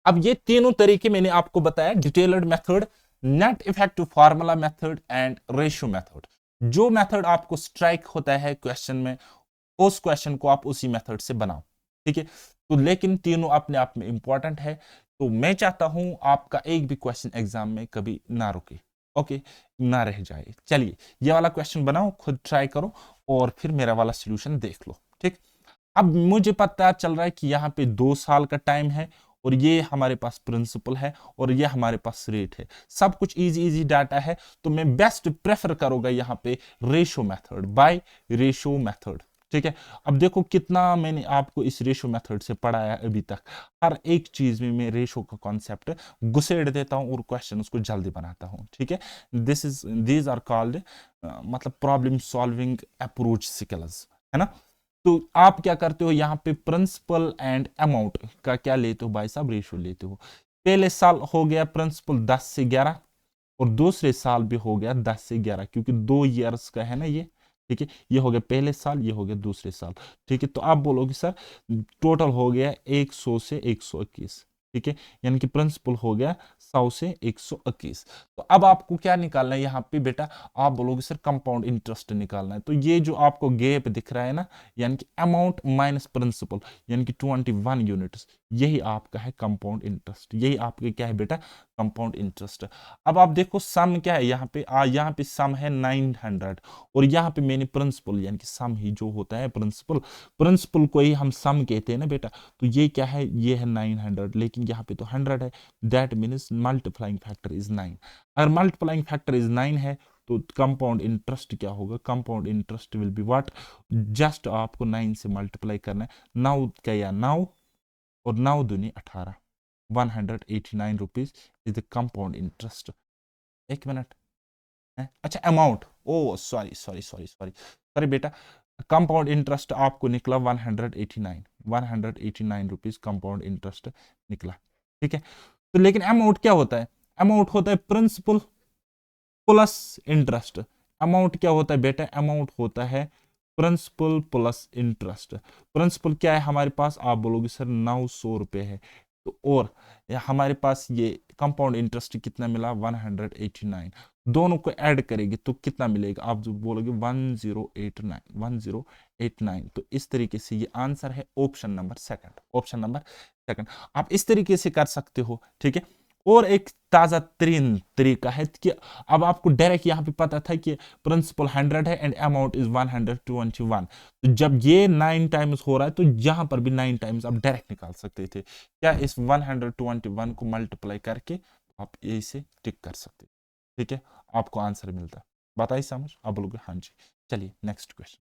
अब ये तीनों तरीके मैंने आपको बताया, detailed method, net effective formula method and ratio method. जो मेथड आपको स्ट्राइक होता है क्वेश्चन में, उस क्वेश्चन को आप उसी मेथड से बनाओ। ठीक है, तो लेकिन तीनों अपने आप में इंपॉर्टेंट है, तो मैं चाहता हूं आपका एक भी क्वेश्चन एग्जाम में कभी ना रुके, ओके, ना रह जाए। चलिए ये वाला क्वेश्चन बनाओ, खुद ट्राई करो और फिर मेरा वाला सोल्यूशन देख लो। ठीक, अब मुझे पता चल रहा है कि यहाँ पे 2 साल का टाइम है, और ये हमारे पास प्रिंसिपल है, और ये हमारे पास रेट है, सब कुछ इजी इजी डाटा है, तो मैं बेस्ट प्रेफर करूंगा यहाँ पे ratio method, bye ratio method. ठीक है, अब देखो कितना मैंने आपको इस रेशो मेथड से पढ़ाया अभी तक, हर एक चीज में मैं रेशो का कॉन्सेप्ट घुसेड़ देता हूं और क्वेश्चन उसको जल्दी बनाता हूं। ठीक है, दीज आर कॉल्ड मतलब प्रॉब्लम सॉल्विंग अप्रोच स्किल्स, है ना। तो आप क्या करते हो यहाँ पे प्रिंसिपल एंड अमाउंट का क्या लेते हो भाई साहब? रेशियो लेते हो। पहले साल हो गया प्रिंसिपल 10 से 11, और दूसरे साल भी हो गया 10 से 11, क्योंकि 2 ईयर्स का है ना ये। ठीक है, ये हो गया पहले साल, ये हो गया दूसरे साल। ठीक है, तो आप बोलोगे सर टोटल हो गया 100 से 121। ठीक है, यानी कि प्रिंसिपल हो गया 100 से 121। तो अब आपको क्या निकालना है यहाँ पे बेटा? आप बोलोगे सर कंपाउंड इंटरेस्ट निकालना है। तो ये जो आपको गैप दिख रहा है ना, यानी कि अमाउंट माइनस प्रिंसिपल, यानी कि 21 यूनिट्स, यही आपका है कंपाउंड इंटरेस्ट, यही आपके क्या है बेटा? Compound interest. अब आप देखो सम क्या है यहाँ पे, यहाँ पे सम है 900, और यहाँ पे मैंने प्रिंसिपल, यानी कि सम ही जो होता है प्रिंसिपल, प्रिंसिपल को ही हम सम कहते हैं ना बेटा। तो ये क्या है? ये है 900, लेकिन यहाँ पे तो 100 है, that means multiplying factor is 9। अगर मल्टीप्लाइंग फैक्टर इज 9 है तो कंपाउंड इंटरेस्ट क्या होगा? Compound interest will be what? Just आपको 9 से मल्टीप्लाई करना है, 9 क्या या 9, और 9 दूनी 18, 189 rupees is the compound interest. एक मिनट है, अच्छा amount, oh sorry sorry sorry sorry sorry बेटा, कंपाउंड इंटरेस्ट आपको निकला 189, 189 रुपीज कंपाउंड इंटरेस्ट निकला। ठीक है, तो लेकिन अमाउंट क्या होता है? अमाउंट होता है प्रिंसिपल प्लस इंटरेस्ट। अमाउंट क्या होता है बेटा? अमाउंट होता है प्रिंसिपल प्लस इंटरेस्ट। प्रिंसिपल क्या है हमारे पास? आप बोलोगे सर 900 रुपए है, तो और हमारे पास ये कंपाउंड इंटरेस्ट कितना मिला? 189, दोनों को ऐड करेंगे तो कितना मिलेगा? आप जो बोलोगे 1089, 1089। तो इस तरीके से ये आंसर है option number second, option number second. आप इस तरीके से कर सकते हो। ठीक है, और एक ताजा तरीन तरीका है कि अब आपको डायरेक्ट यहाँ पे पता था कि प्रिंसिपल 100 है एंड अमाउंट इज 121, तो जब ये 9 टाइम्स हो रहा है तो यहाँ पर भी 9 टाइम्स आप डायरेक्ट निकाल सकते थे। क्या इस 121 को मल्टीप्लाई करके आप इसे टिक कर सकते? ठीक है, आपको आंसर मिलता है। बताइए समझ? आप बोलोगे हाँ जी। चलिए नेक्स्ट क्वेश्चन।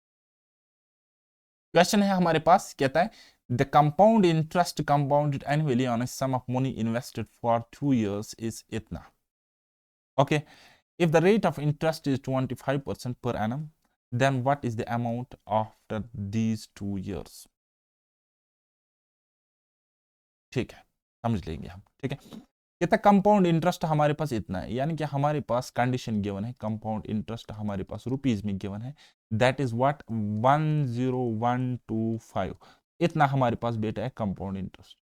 क्वेश्चन है हमारे पास, कहता है the compound interest compounded annually on a sum of money invested for 2 years is इतना। Okay, if the rate of interest is 25% per annum, then what is the amount after these 2 years? ठीक है, समझ लेंगे हम। ठीक है, कहता है कंपाउंड इंटरेस्ट हमारे पास इतना है, यानी कि हमारे पास कंडीशन गिवन है, कंपाउंड इंटरेस्ट हमारे पास रुपीज में गिवन है, दैट इज व्हाट 10125, इतना हमारे पास बेटा है कंपाउंड इंटरेस्ट।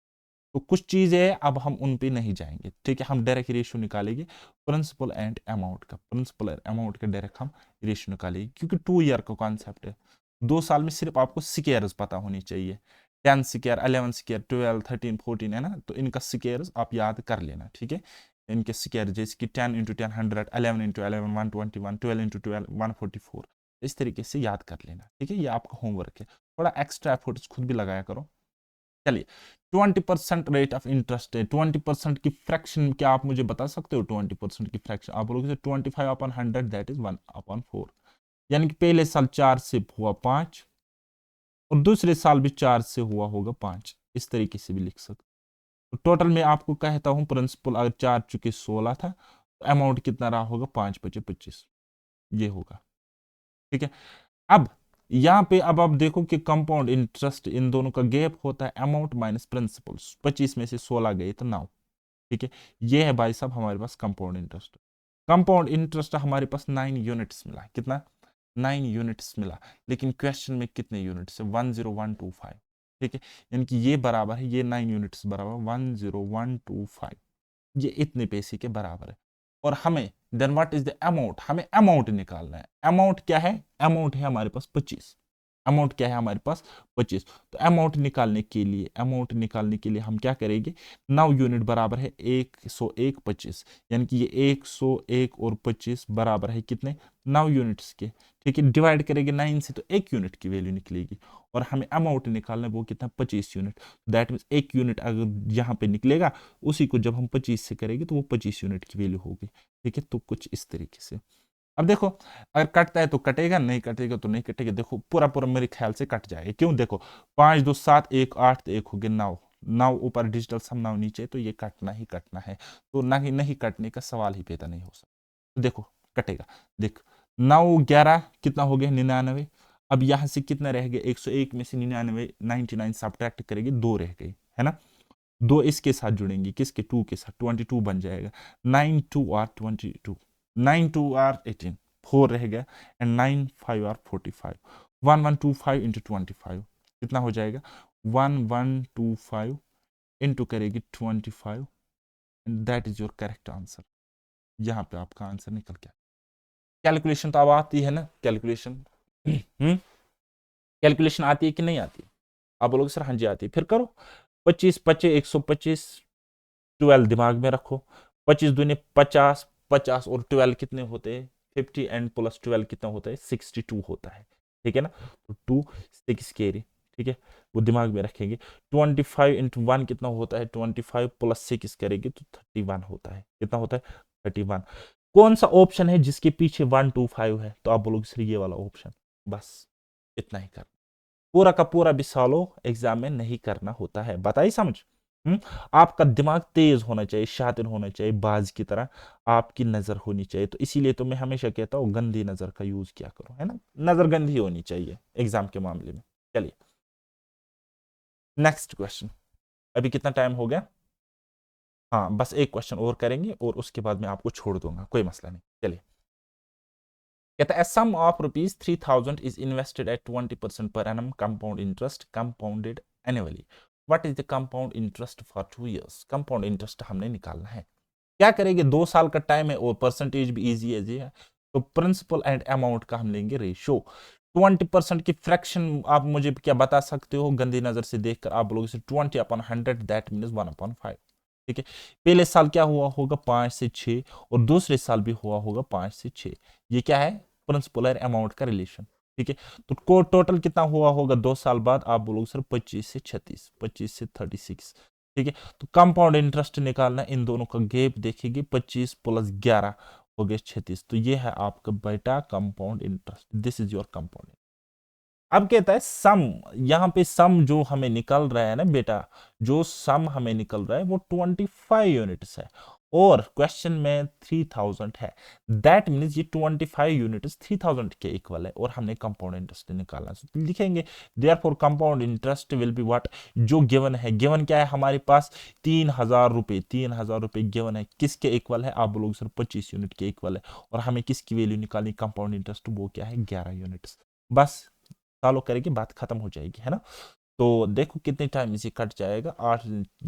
तो कुछ चीजें अब हम उन पे नहीं जाएंगे। ठीक है, हम डायरेक्ट रेशियो निकालेंगे प्रिंसिपल एंड अमाउंट का, प्रिंसिपल एंड अमाउंट का डायरेक्ट हम रेशियो निकालेंगे, क्योंकि 2 ईयर का कॉन्सेप्ट है। 2 साल में सिर्फ आपको स्केयर्स पता होनी चाहिए, 10 स्केयर, 11 स्केयर, 12, 13, 14 है ना, तो इनका स्केयर्स आप याद कर लेना। ठीक है, इनके स्केयर जैसे कि 10 इंटू 10 100, 11 इंटू 11 121, 12 इंटू 12 144, इस तरीके से याद कर लेना। ठीक है, ये आपका होमवर्क है, थोड़ा एक्स्ट्रा एफर्ट्स खुद भी लगाया करो। चलिए 20% रेट ऑफ इंटरेस्ट है, 20% की फ्रैक्शन क्या आप मुझे बता सकते हो? 20% की फ्रैक्शन आप बोलोगे 25/100 दैट इज 1/4, यानी कि पहले साल 4 से हुआ 5 और दूसरे साल भी 4 से हुआ होगा 5, इस तरीके से भी लिख सकते। तो टोटल में आपको कहता हूं प्रिंसिपल अगर 4 चुके 16 था तो अमाउंट कितना रहा होगा? 5 बचे 25, ये होगा। ठीक है, अब यहां पे अब आप देखो कि कंपाउंड इंटरेस्ट इन दोनों का गैप होता है अमाउंट माइनस प्रिंसिपल, 25 में से 16 गए तो 9। ठीक है, ये है भाई साहब हमारे पास कंपाउंड इंटरेस्ट। कंपाउंड इंटरेस्ट हमारे पास 9 यूनिट्स मिला, कितना? 9 यूनिट्स मिला, लेकिन क्वेश्चन में कितने यूनिट्स है? 10125। ठीक है, यानी कि ये बराबर है, ये 9 यूनिट्स बराबर 10125, ये इतने पैसे के बराबर है। और हमें then what is the amount, हमें अमाउंट निकालना है। अमाउंट क्या है? अमाउंट है हमारे पास 25। अमाउंट क्या है हमारे पास? 25। तो अमाउंट निकालने के लिए, अमाउंट निकालने के लिए हम क्या करेंगे? 9 यूनिट बराबर है 101 25, यानी कि ये 101 और 25 बराबर है कितने? 9 यूनिट्स के। ठीक है, डिवाइड करेंगे 9 से तो 1 यूनिट की वैल्यू निकलेगी, और हमें अमाउंट निकालना है वो कितना? 25 यूनिट। दैट मीन्स 1 यूनिट अगर यहाँ पे निकलेगा, उसी को जब हम 25 से करेंगे तो वो 25 यूनिट की वैल्यू होगी। ठीक है, तो कुछ इस तरीके से। अब देखो, अगर कटता है तो कटेगा, नहीं कटेगा तो नहीं कटेगा। देखो पूरा पूरा मेरे ख्याल से कट जाएगा। क्यों? देखो 5 2 7 1 8 तो 1 हो गया 9, 9 ऊपर डिजिटल सम 9 नीचे, तो ये कटना ही कटना है। तो ना ही नहीं कटने का सवाल ही पैदा नहीं हो सकता। तो देखो कटेगा, देख 9 11 कितना हो गया? 99। अब यहां से कितना रह गया? 101 में से 99 99 सब्ट्रैक्ट करेंगे, 2 रह गई है ना। 2 इसके साथ जुड़ेंगे, किसके? 2 के साथ, 22 बन जाएगा। 9 2 आर 22, 9 2 आर 18, 4 रह गया, एंड 9 5 आर 45। 1125 इंटू 25 कितना हो जाएगा? 1125 इंटू करेगी 25, and that is your correct answer. यहां पे आपका आंसर निकल गया। कैलकुलेशन तो अब आती है ना? कैलकुलेशन कैलकुलेशन आती है कि नहीं आती? आप बोलोगे सर हाँ जी आती है, फिर करो। 25 25 125, 12 दिमाग में रखो। 25 दूनी 50, 50 और 12 कितने होते हैं? 50, एंड प्लस 12 कितना होता है? 62 होता है। ठीक है ना, तो 2 6 कैरी। ठीक है, वो दिमाग में रखेंगे। 25 इंटू 1 कितना होता है? 25 प्लस 6 करेंगे तो 31 होता है। कितना होता है? 31। कौन सा ऑप्शन है जिसके पीछे 125 है? तो आप बोलोगे सर ये वाला ऑप्शन। बस इतना ही कर, पूरा का पूरा भी सॉल्व एग्जाम में नहीं करना होता है। बताइए समझ। हम्म आपका दिमाग तेज होना चाहिए, शातिर होना चाहिए, बाज की तरह आपकी नजर होनी चाहिए। तो इसीलिए तो मैं हमेशा कहता हूँ गंदी नजर का यूज किया करो, है ना। नजर गंदी होनी चाहिए एग्जाम के मामले में। चलिए नेक्स्ट क्वेश्चन। अभी कितना टाइम हो गया? हाँ बस एक क्वेश्चन और करेंगे और उसके बाद मैं आपको छोड़ दूंगा, कोई मसला नहीं। चलिए, कहता है sum of ₹3000 is invested at 20% per annum compound interest compounded annually. What is the compound interest for 2 years? Compound interest हमने निकालना है। क्या करेंगे? 2 साल का टाइम है और परसेंटेज भी इजी है। तो प्रिंसिपल एंड अमाउंट का हम लेंगे रेशियो। 20% की फ्रैक्शन आप मुझे क्या बता सकते हो गंदी नजर से देखकर? आप बोलोगे 20/100 दैट मीन्स 1/5। ठीक है, पहले साल क्या हुआ होगा? 5 से 6, और दूसरे साल भी हुआ होगा 5 से 6। ये क्या है? प्रिंसिपल और अमाउंट का रिलेशन। ठीक है, तो टोटल कितना हुआ होगा 2 साल बाद? आप बोलोगे सर 25 से 36, 25 से 36। ठीक है, तो कंपाउंड इंटरेस्ट निकालना, इन दोनों का गैप देखेंगे, 25 प्लस 11 हो गया 36। तो ये है आपका बेटा compound interest, this is your compound. अब कहता है सम, यहां पे सम जो हमें निकल रहा है ना बेटा, जो सम हमें निकल रहा है वो 25 यूनिट्स है, और क्वेश्चन में 3000 है। दैट मीन्स ये 25 यूनिट्स 3000 के इक्वल है, और हमने कंपाउंड इंटरेस्ट निकालना है। तो लिखेंगे therefore compound interest will be what, जो गिवन है। गिवन क्या है हमारे पास? 3000 रुपए, 3000 रुपए गिवन है। किसके इक्वल है? आप बोलोगे सर 25 यूनिट के इक्वल है। और हमें किसकी वैल्यू निकालनी कंपाउंड इंटरेस्ट? वो क्या है? 11 यूनिट्स। बस फॉलो करेंगे, बात खत्म हो जाएगी, है ना। तो देखो कितने टाइम इसे कट जाएगा? 8,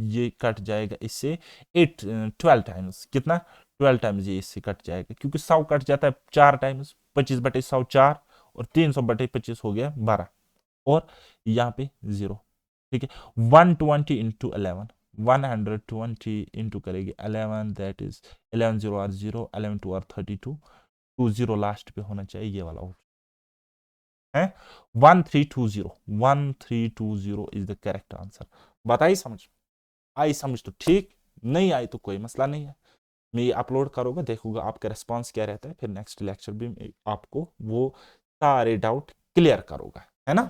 ये कट जाएगा इससे 12 टाइम्स। कितना? 12 टाइम्स ये इससे कट जाएगा, क्योंकि 100 कट जाता है 4 टाइम्स। 25/100 4, और 300/25 हो गया 12, और यहाँ पे 0। ठीक है, 120 इंटू 11, 120 इंटू करेगी 11, that is 11 0 are 0, 11 2 are 32, 20 last पे होना चाहिए, ये वाला है 1320। 1320 इज द करेक्ट आंसर। बात आई समझ तो ठीक, नहीं आई तो कोई मसला नहीं है, मैं ये अपलोड करूँगा, देखूंगा आपका रिस्पॉन्स क्या रहता है, फिर नेक्स्ट लेक्चर भी मैं आपको वो सारे डाउट क्लियर करूंगा, है ना।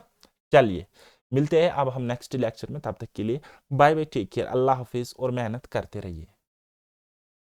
चलिए मिलते हैं अब हम नेक्स्ट लेक्चर में, तब तक के लिए बाय बाय, टेक केयर, अल्लाह हाफिज और मेहनत करते रहिए।